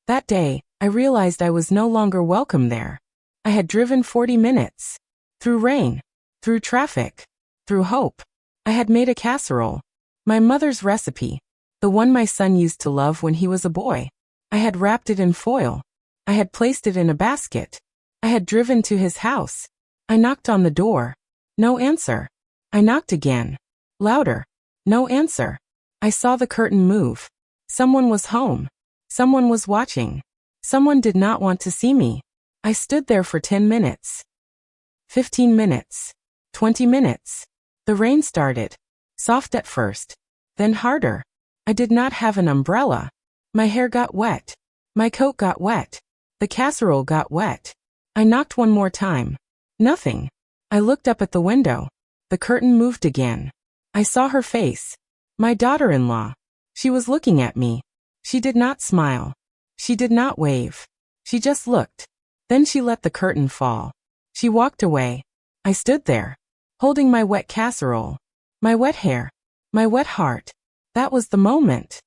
That day, I realized I was no longer welcome there. I had driven 40 minutes. Through rain. Through traffic. Through hope. I had made a casserole. My mother's recipe. The one my son used to love when he was a boy. I had wrapped it in foil. I had placed it in a basket. I had driven to his house. I knocked on the door. No answer. I knocked again. Louder. No answer. I saw the curtain move. Someone was home. Someone was watching. Someone did not want to see me. I stood there for 10 minutes. 15 minutes. 20 minutes. The rain started. Soft at first. Then harder. I did not have an umbrella. My hair got wet. My coat got wet. The casserole got wet. I knocked one more time. Nothing. I looked up at the window. The curtain moved again. I saw her face. My daughter-in-law. She was looking at me. She did not smile. She did not wave. She just looked. Then she let the curtain fall. She walked away. I stood there, holding my wet casserole, my wet hair, my wet heart. That was the moment.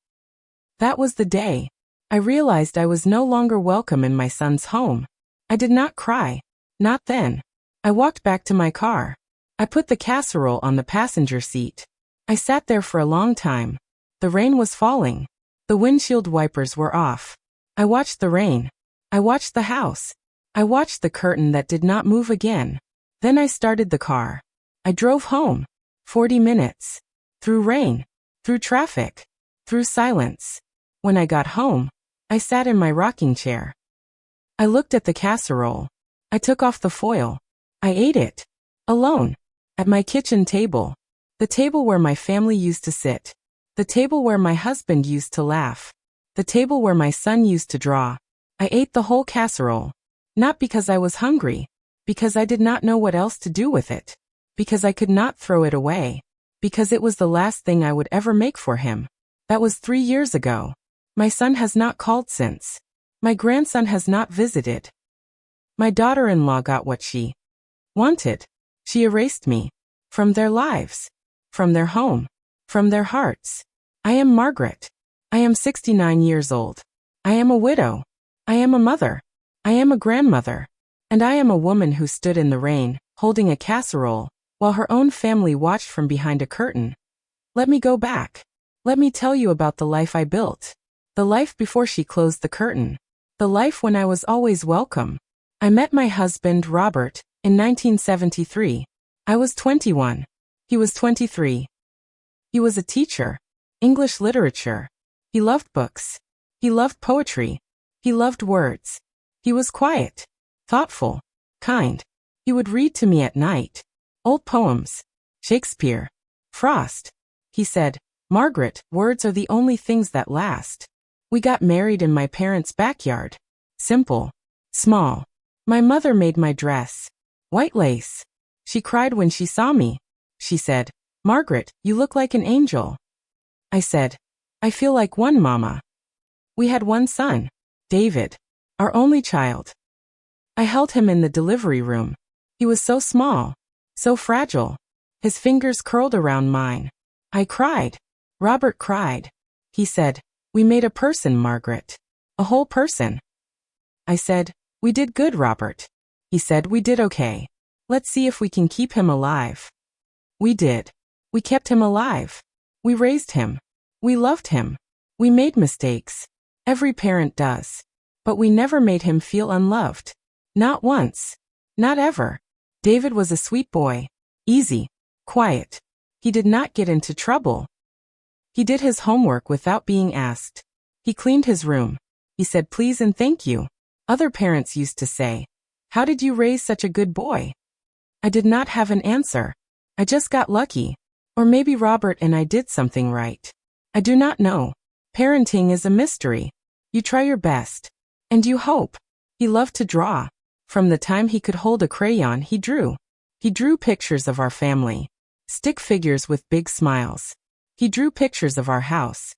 That was the day. I realized I was no longer welcome in my son's home. I did not cry. Not then. I walked back to my car. I put the casserole on the passenger seat. I sat there for a long time. The rain was falling. The windshield wipers were off. I watched the rain. I watched the house. I watched the curtain that did not move again. Then I started the car. I drove home. 40 minutes. Through rain. Through traffic. Through silence. When I got home, I sat in my rocking chair. I looked at the casserole. I took off the foil. I ate it. Alone. At my kitchen table. The table where my family used to sit. The table where my husband used to laugh. The table where my son used to draw. I ate the whole casserole. Not because I was hungry. Because I did not know what else to do with it. Because I could not throw it away. Because it was the last thing I would ever make for him. That was 3 years ago. My son has not called since. My grandson has not visited. My daughter-in-law got what she wanted. She erased me. From their lives. From their home. From their hearts. I am Margaret. I am 69 years old. I am a widow. I am a mother. I am a grandmother. And I am a woman who stood in the rain, holding a casserole, while her own family watched from behind a curtain. Let me go back. Let me tell you about the life I built. The life before she closed the curtain. The life when I was always welcome. I met my husband, Robert, in 1973. I was 21. He was 23. He was a teacher. English literature. He loved books. He loved poetry. He loved words. He was quiet, thoughtful, kind. He would read to me at night. Old poems. Shakespeare. Frost. He said, "Margaret, words are the only things that last." We got married in my parents' backyard. Simple. Small. My mother made my dress. White lace. She cried when she saw me. She said, "Margaret, you look like an angel." I said, "I feel like one, Mama." We had one son, David, our only child. I held him in the delivery room. He was so small, so fragile. His fingers curled around mine. I cried. Robert cried. He said, "We made a person, Margaret. A whole person." I said, "We did good, Robert." He said, "We did okay. Let's see if we can keep him alive." We did. We kept him alive. We raised him. We loved him. We made mistakes. Every parent does. But we never made him feel unloved. Not once. Not ever. David was a sweet boy. Easy. Quiet. He did not get into trouble. He did his homework without being asked. He cleaned his room. He said please and thank you. Other parents used to say, "How did you raise such a good boy?" I did not have an answer. I just got lucky. Or maybe Robert and I did something right. I do not know. Parenting is a mystery. You try your best. And you hope. He loved to draw. From the time he could hold a crayon, he drew. He drew pictures of our family. Stick figures with big smiles. He drew pictures of our house.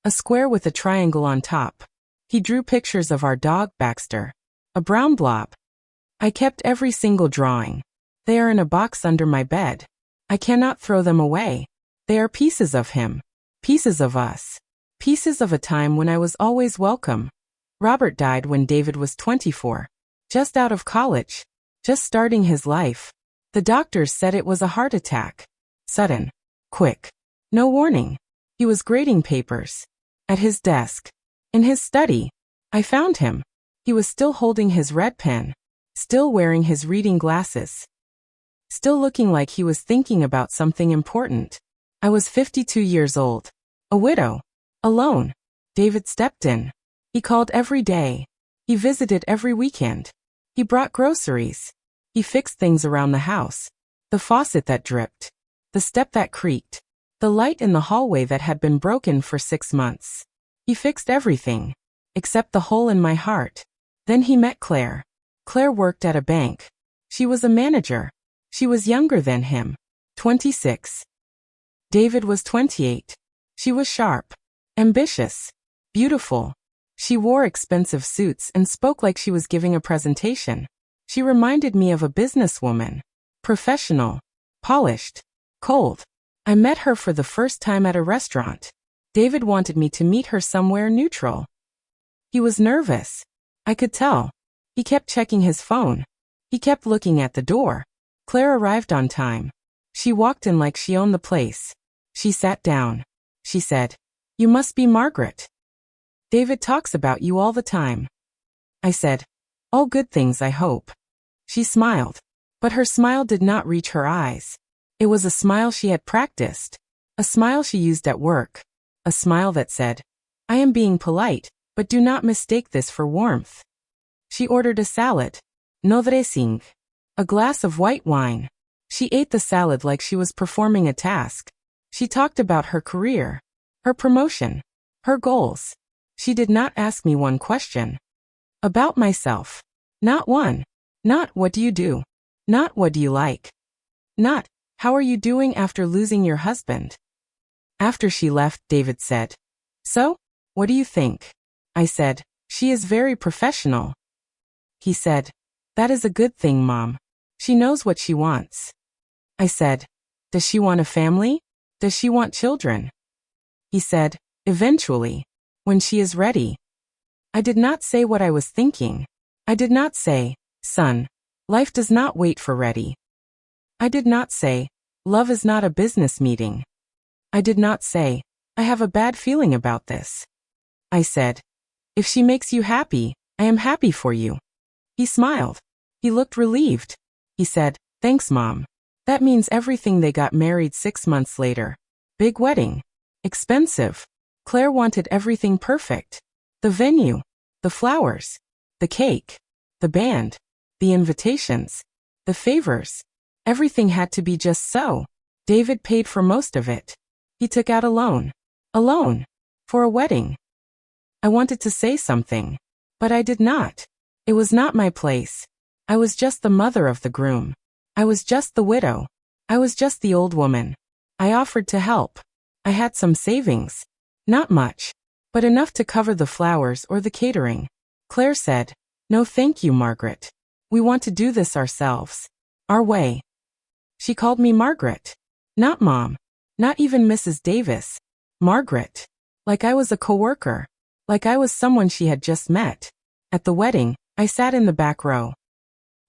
A square with a triangle on top. He drew pictures of our dog, Baxter. A brown blob. I kept every single drawing. They are in a box under my bed. I cannot throw them away. They are pieces of him. Pieces of us. Pieces of a time when I was always welcome. Robert died when David was 24. Just out of college. Just starting his life. The doctors said it was a heart attack. Sudden. Quick. No warning. He was grading papers. At his desk. In his study. I found him. He was still holding his red pen. Still wearing his reading glasses. Still looking like he was thinking about something important. I was 52 years old. A widow. Alone. David stepped in. He called every day. He visited every weekend. He brought groceries. He fixed things around the house. The faucet that dripped. The step that creaked. The light in the hallway that had been broken for 6 months. He fixed everything. Except the hole in my heart. Then he met Claire. Claire worked at a bank. She was a manager. She was younger than him. 26. David was 28. She was sharp. Ambitious. Beautiful. She wore expensive suits and spoke like she was giving a presentation. She reminded me of a businesswoman. Professional. Polished. Cold. I met her for the first time at a restaurant. David wanted me to meet her somewhere neutral. He was nervous. I could tell. He kept checking his phone. He kept looking at the door. Claire arrived on time. She walked in like she owned the place. She sat down. She said, "You must be Margaret. David talks about you all the time." I said, "All good things, I hope." She smiled. But her smile did not reach her eyes. It was a smile she had practiced. A smile she used at work. A smile that said, "I am being polite, but do not mistake this for warmth." She ordered a salad. No dressing. A glass of white wine. She ate the salad like she was performing a task. She talked about her career. Her promotion. Her goals. She did not ask me one question. About myself. Not one. Not what do you do. Not what do you like. Not how are you doing after losing your husband. After she left, David said, "So, what do you think?" I said, "She is very professional." He said, "That is a good thing, Mom. She knows what she wants." I said, "Does she want a family? Does she want children?" He said, "Eventually. When she is ready." I did not say what I was thinking. I did not say, "Son, life does not wait for ready." I did not say, "Love is not a business meeting." I did not say, "I have a bad feeling about this." I said, "If she makes you happy, I am happy for you." He smiled. He looked relieved. He said, "Thanks, Mom. That means everything." They got married 6 months later. Big wedding. Expensive. Claire wanted everything perfect. The venue. The flowers. The cake. The band. The invitations. The favors. Everything had to be just so. David paid for most of it. He took out a loan. A loan. For a wedding. I wanted to say something. But I did not. It was not my place. I was just the mother of the groom. I was just the widow. I was just the old woman. I offered to help. I had some savings. Not much. But enough to cover the flowers or the catering. Claire said, "No thank you, Margaret. We want to do this ourselves. Our way." She called me Margaret. Not Mom. Not even Mrs. Davis. Margaret. Like I was a coworker. Like I was someone she had just met. At the wedding, I sat in the back row.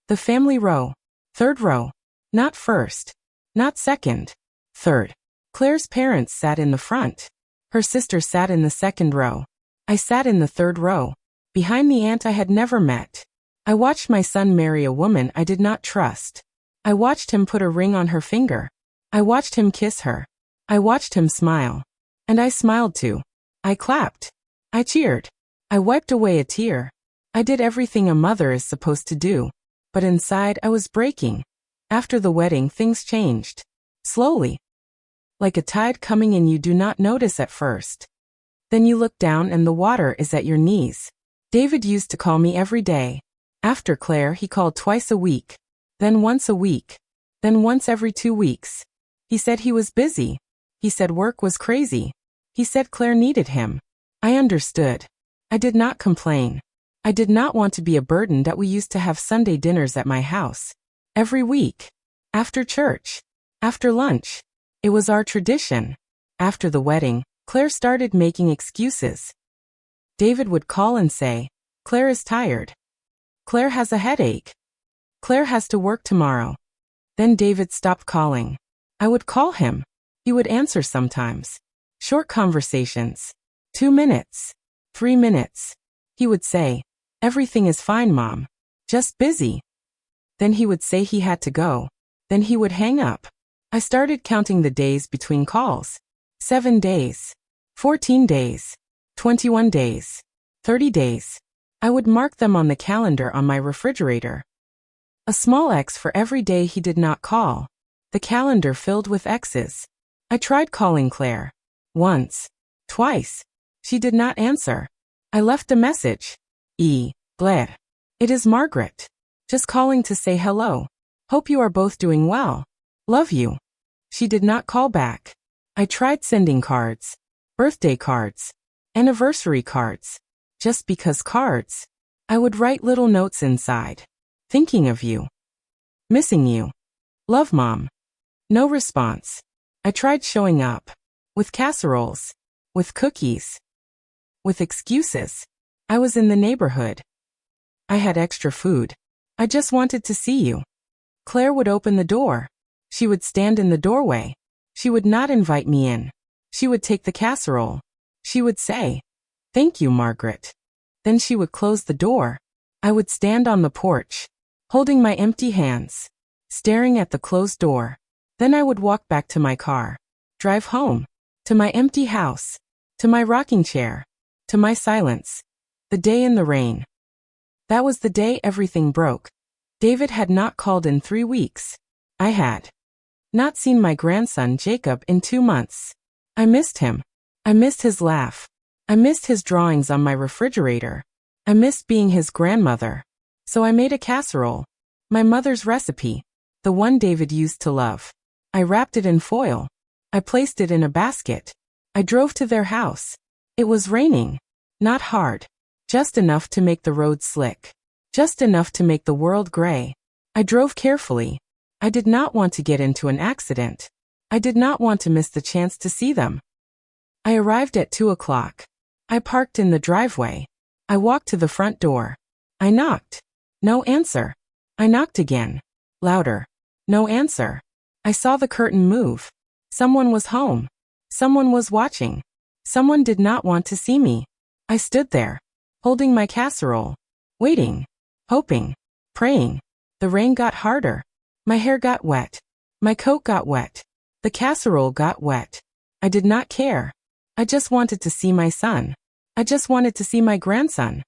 The family row. Third row. Not first. Not second. Third. Claire's parents sat in the front. Her sister sat in the second row. I sat in the third row. Behind the aunt I had never met. I watched my son marry a woman I did not trust. I watched him put a ring on her finger. I watched him kiss her. I watched him smile. And I smiled too. I clapped. I cheered. I wiped away a tear. I did everything a mother is supposed to do. But inside I was breaking. After the wedding things changed. Slowly. Like a tide coming in you do not notice at first. Then you look down and the water is at your knees. David used to call me every day. After Claire he called twice a week. Then once a week. Then once every 2 weeks. He said he was busy. He said work was crazy. He said Claire needed him. I understood. I did not complain. I did not want to be a burden that we used to have Sunday dinners at my house. Every week. After church. After lunch. It was our tradition. After the wedding, Claire started making excuses. David would call and say, Claire is tired. Claire has a headache. Claire has to work tomorrow. Then David stopped calling. I would call him. He would answer sometimes. Short conversations. 2 minutes. 3 minutes. He would say, "Everything is fine, Mom. Just busy." Then he would say he had to go. Then he would hang up. I started counting the days between calls. 7 days. 14 days. 21 days. 30 days. I would mark them on the calendar on my refrigerator. A small X for every day he did not call. The calendar filled with X's. I tried calling Claire. Once. Twice. She did not answer. I left a message. Claire. It is Margaret. Just calling to say hello. Hope you are both doing well. Love you. She did not call back. I tried sending cards. Birthday cards. Anniversary cards. Just because cards. I would write little notes inside. Thinking of you. Missing you. Love, Mom. No response. I tried showing up. With casseroles. With cookies. With excuses. I was in the neighborhood. I had extra food. I just wanted to see you. Claire would open the door. She would stand in the doorway. She would not invite me in. She would take the casserole. She would say, "Thank you, Margaret." Then she would close the door. I would stand on the porch, holding my empty hands, staring at the closed door. Then I would walk back to my car, drive home, to my empty house, to my rocking chair, to my silence. The day in the rain. That was the day everything broke. David had not called in 3 weeks. I had not seen my grandson Jacob in 2 months. I missed him. I missed his laugh. I missed his drawings on my refrigerator. I missed being his grandmother. So I made a casserole. My mother's recipe. The one David used to love. I wrapped it in foil. I placed it in a basket. I drove to their house. It was raining. Not hard. Just enough to make the road slick. Just enough to make the world gray. I drove carefully. I did not want to get into an accident. I did not want to miss the chance to see them. I arrived at 2 o'clock. I parked in the driveway. I walked to the front door. I knocked. No answer. I knocked again. Louder. No answer. I saw the curtain move. Someone was home. Someone was watching. Someone did not want to see me. I stood there, holding my casserole, waiting, hoping, praying. The rain got harder. My hair got wet. My coat got wet. The casserole got wet. I did not care. I just wanted to see my son. I just wanted to see my grandson.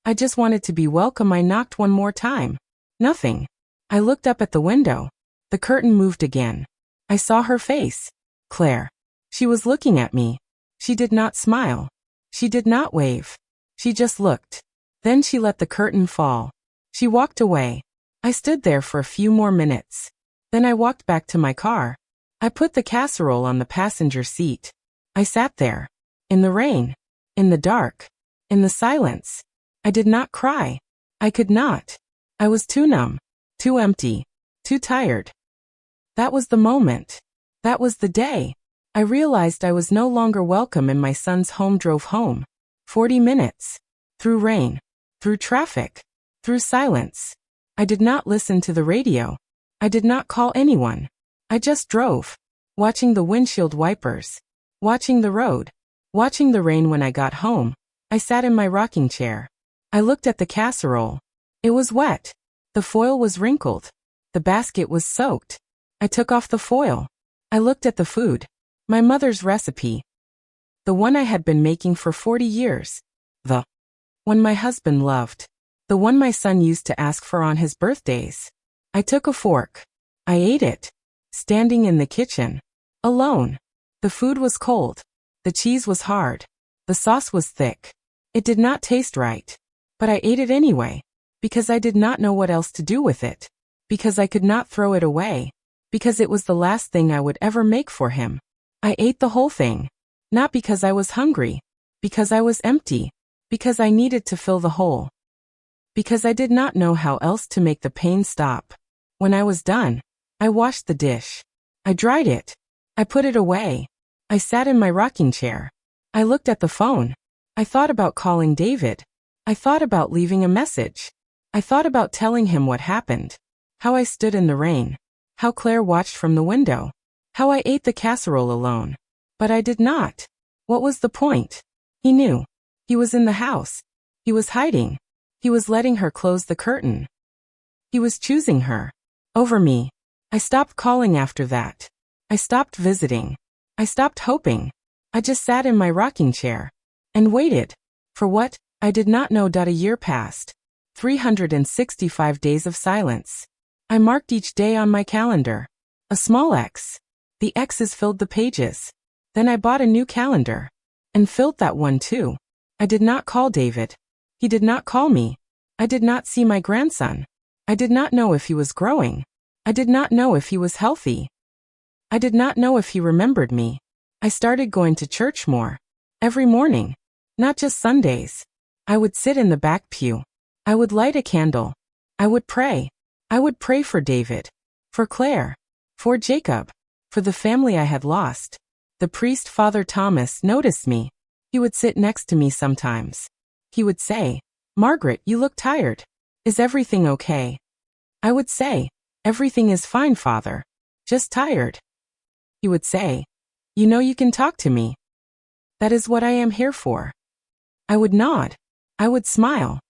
I just wanted to be welcome. I knocked one more time. Nothing. I looked up at the window. The curtain moved again. I saw her face. Claire. She was looking at me. She did not smile. She did not wave. She just looked. Then she let the curtain fall. She walked away. I stood there for a few more minutes. Then I walked back to my car. I put the casserole on the passenger seat. I sat there. In the rain. In the dark. In the silence. I did not cry. I could not. I was too numb. Too empty. Too tired. That was the moment. That was the day. I realized I was no longer welcome in my son's home. Drove home. 40 minutes. Through rain. Through traffic. Through silence. I did not listen to the radio. I did not call anyone. I just drove. Watching the windshield wipers. Watching the road. Watching the rain. When I got home, I sat in my rocking chair. I looked at the casserole. It was wet. The foil was wrinkled. The basket was soaked. I took off the foil. I looked at the food. My mother's recipe. The one I had been making for 40 years. The one my husband loved. The one my son used to ask for on his birthdays. I took a fork. I ate it. Standing in the kitchen. Alone. The food was cold. The cheese was hard. The sauce was thick. It did not taste right. But I ate it anyway. Because I did not know what else to do with it. Because I could not throw it away. Because it was the last thing I would ever make for him. I ate the whole thing. Not because I was hungry. Because I was empty. Because I needed to fill the hole. Because I did not know how else to make the pain stop. When I was done, I washed the dish. I dried it. I put it away. I sat in my rocking chair. I looked at the phone. I thought about calling David. I thought about leaving a message. I thought about telling him what happened. How I stood in the rain. How Claire watched from the window. How I ate the casserole alone. But I did not. What was the point? He knew. He was in the house. He was hiding. He was letting her close the curtain. He was choosing her over me. I stopped calling after that. I stopped visiting. I stopped hoping. I just sat in my rocking chair and waited. For what? I did not know. A year passed. 365 days of silence. I marked each day on my calendar. A small X. The X's filled the pages. Then I bought a new calendar and filled that one too. I did not call David. He did not call me. I did not see my grandson. I did not know if he was growing. I did not know if he was healthy. I did not know if he remembered me. I started going to church more. Every morning. Not just Sundays. I would sit in the back pew. I would light a candle. I would pray. I would pray for David. For Claire. For Jacob. For the family I had lost. The priest, Father Thomas, noticed me. He would sit next to me sometimes. He would say, "Margaret, you look tired. Is everything okay?" I would say, "Everything is fine, Father. Just tired." He would say, "You know you can talk to me. That is what I am here for." I would nod. I would smile.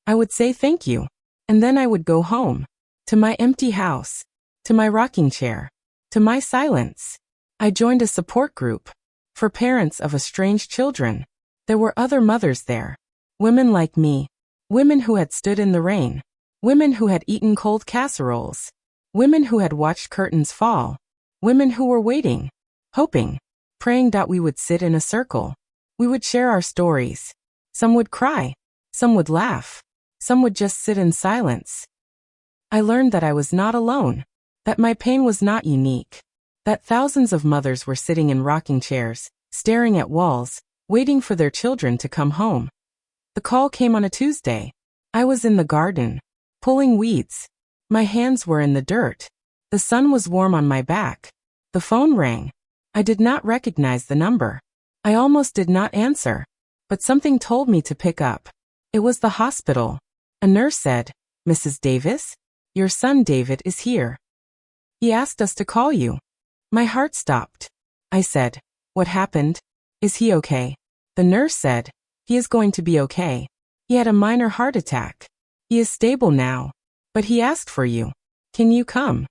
I would say thank you. And then I would go home. To my empty house. To my rocking chair. To my silence. I joined a support group. For parents of estranged children. There were other mothers there. Women like me. Women who had stood in the rain. Women who had eaten cold casseroles. Women who had watched curtains fall. Women who were waiting. Hoping. Praying that we would sit in a circle. We would share our stories. Some would cry. Some would laugh. Some would just sit in silence. I learned that I was not alone. That my pain was not unique. That thousands of mothers were sitting in rocking chairs, staring at walls, waiting for their children to come home. The call came on a Tuesday. I was in the garden, pulling weeds. My hands were in the dirt. The sun was warm on my back. The phone rang. I did not recognize the number. I almost did not answer. But something told me to pick up. It was the hospital. A nurse said, "Mrs. Davis? Your son David is here. He asked us to call you." My heart stopped. I said, "What happened? Is he okay?" The nurse said, "He is going to be okay. He had a minor heart attack. He is stable now. But he asked for you. Can you come?"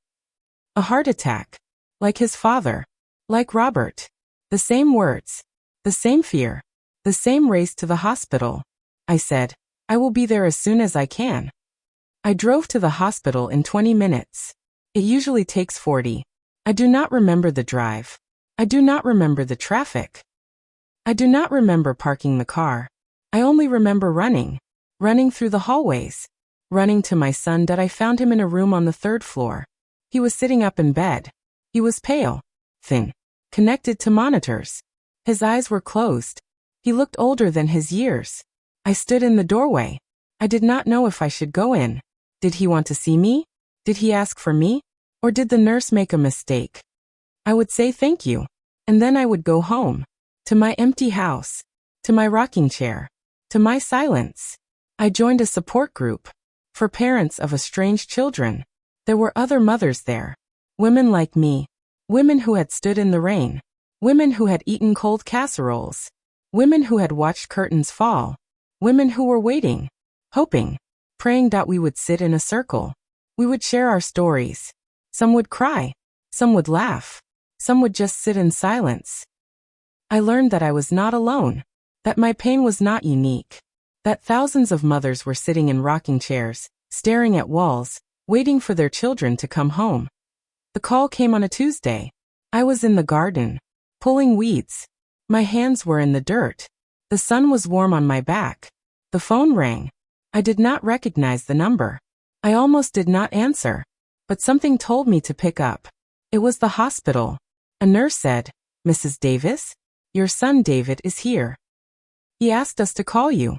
A heart attack. Like his father. Like Robert. The same words. The same fear. The same race to the hospital. I said, "I will be there as soon as I can." I drove to the hospital in 20 minutes. It usually takes 40. I do not remember the drive. I do not remember the traffic. I do not remember parking the car. I only remember running. Running through the hallways. Running to my son. That I found him in a room on the 3rd floor. He was sitting up in bed. He was pale. Thin. Connected to monitors. His eyes were closed. He looked older than his years. I stood in the doorway. I did not know if I should go in. Did he want to see me? Did he ask for me? Or did the nurse make a mistake? I would say thank you. And then I would go home. To my empty house. To my rocking chair. To my silence. I joined a support group. For parents of estranged children. There were other mothers there. Women like me. Women who had stood in the rain. Women who had eaten cold casseroles. Women who had watched curtains fall. Women who were waiting. Hoping. Praying that we would sit in a circle. We would share our stories. Some would cry. Some would laugh. Some would just sit in silence. I learned that I was not alone. That my pain was not unique. That thousands of mothers were sitting in rocking chairs, staring at walls, waiting for their children to come home. The call came on a Tuesday. I was in the garden, pulling weeds. My hands were in the dirt. The sun was warm on my back. The phone rang. I did not recognize the number. I almost did not answer. But something told me to pick up. It was the hospital. A nurse said, "Mrs. Davis? Your son David is here. He asked us to call you."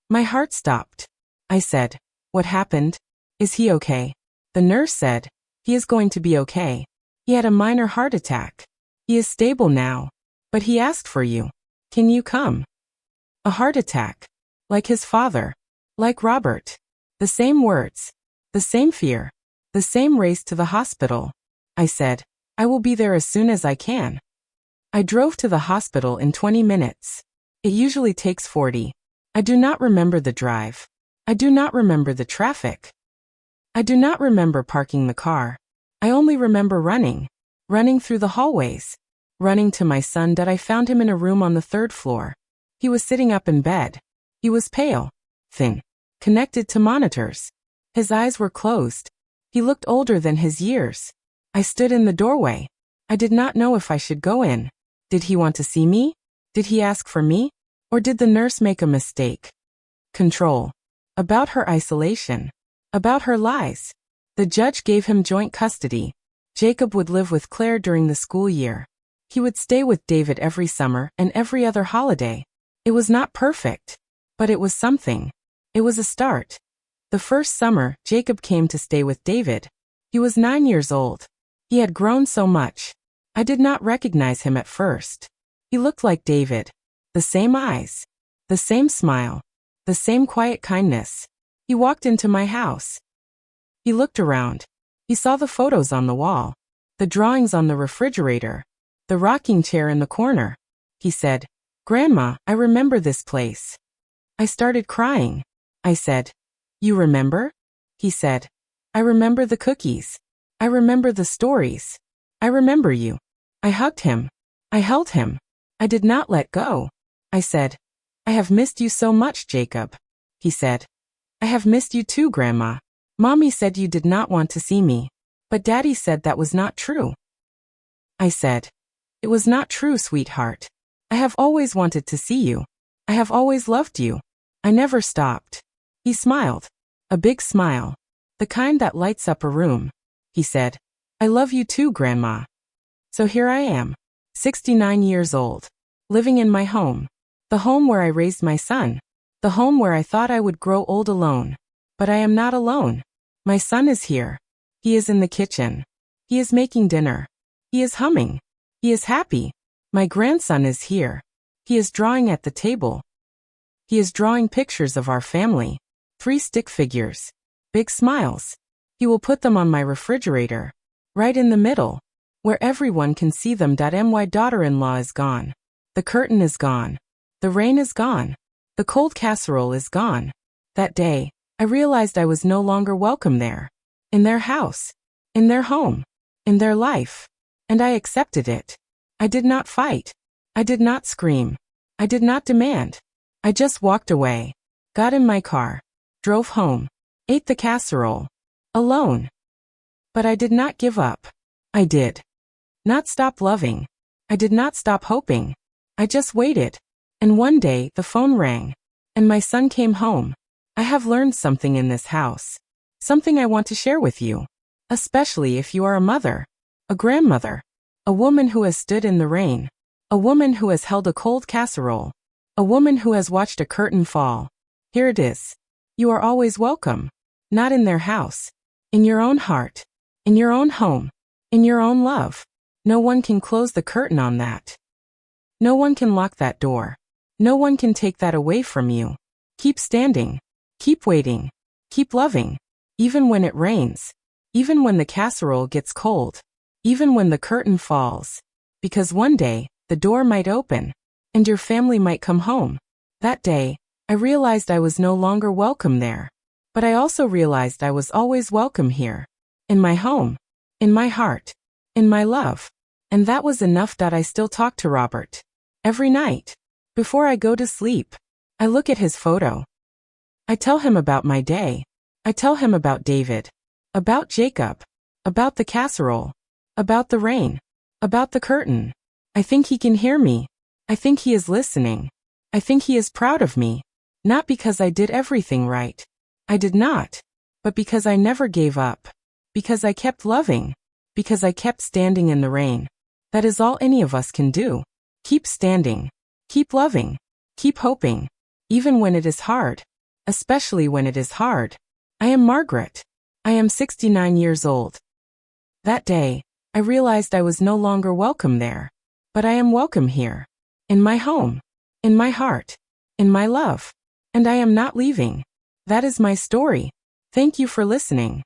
My heart stopped. I said, "What happened? Is he okay?" The nurse said, "He is going to be okay. He had a minor heart attack. He is stable now. But he asked for you. Can you come?" A heart attack. Like his father. Like Robert. The same words. The same fear. The same race to the hospital. I said, I will be there as soon as I can. I drove to the hospital in 20 minutes. It usually takes 40. I do not remember the drive. I do not remember the traffic. I do not remember parking the car. I only remember running through the hallways, running to my son. That I found him in a room on the 3rd floor. He was sitting up in bed. He was pale, thin, connected to monitors. His eyes were closed. He looked older than his years. I stood in the doorway. I did not know if I should go in. Did he want to see me? Did he ask for me? Or did the nurse make a mistake? Control. About her isolation. About her lies. The judge gave him joint custody. Jacob would live with Claire during the school year. He would stay with David every summer and every other holiday. It was not perfect, but it was something. It was a start. The first summer, Jacob came to stay with David. He was 9 years old. He had grown so much. I did not recognize him at first. He looked like David. The same eyes. The same smile. The same quiet kindness. He walked into my house. He looked around. He saw the photos on the wall, the drawings on the refrigerator, the rocking chair in the corner. He said, Grandma, I remember this place. I started crying. I said, You remember? He said, I remember the cookies. I remember the stories. I remember you. I hugged him. I held him. I did not let go. I said, I have missed you so much, Jacob. He said, I have missed you too, Grandma. Mommy said you did not want to see me, but Daddy said that was not true. I said, It was not true, sweetheart. I have always wanted to see you. I have always loved you. I never stopped. He smiled. A big smile. The kind that lights up a room. He said, I love you too, Grandma. So here I am, 69 years old, living in my home. The home where I raised my son. The home where I thought I would grow old alone. But I am not alone. My son is here. He is in the kitchen. He is making dinner. He is humming. He is happy. My grandson is here. He is drawing at the table. He is drawing pictures of our family. 3 stick figures. Big smiles. He will put them on my refrigerator. Right in the middle. Where everyone can see them. My daughter-in-law is gone. The curtain is gone. The rain is gone. The cold casserole is gone. That day, I realized I was no longer welcome there. In their house. In their home. In their life. And I accepted it. I did not fight. I did not scream. I did not demand. I just walked away. Got in my car. Drove home. Ate the casserole. Alone. But I did not give up. I did not stop loving. I did not stop hoping. I just waited. And one day, the phone rang. And my son came home. I have learned something in this house. Something I want to share with you. Especially if you are a mother. A grandmother. A woman who has stood in the rain. A woman who has held a cold casserole. A woman who has watched a curtain fall. Here it is. You are always welcome. Not in their house. In your own heart. In your own home. In your own love. No one can close the curtain on that. No one can lock that door. No one can take that away from you. Keep standing. Keep waiting. Keep loving. Even when it rains. Even when the casserole gets cold. Even when the curtain falls. Because one day, the door might open. And your family might come home. That day, I realized I was no longer welcome there. But I also realized I was always welcome here. In my home. In my heart. In my love. And that was enough. I still talk to Robert. Every night. Before I go to sleep. I look at his photo. I tell him about my day. I tell him about David. About Jacob. About the casserole. About the rain. About the curtain. I think he can hear me. I think he is listening. I think he is proud of me. Not because I did everything right. I did not. But because I never gave up. Because I kept loving. Because I kept standing in the rain. That is all any of us can do. Keep standing. Keep loving. Keep hoping. Even when it is hard. Especially when it is hard. I am Margaret. I am 69 years old. That day, I realized I was no longer welcome there. But I am welcome here. In my home. In my heart. In my love. And I am not leaving. That is my story. Thank you for listening.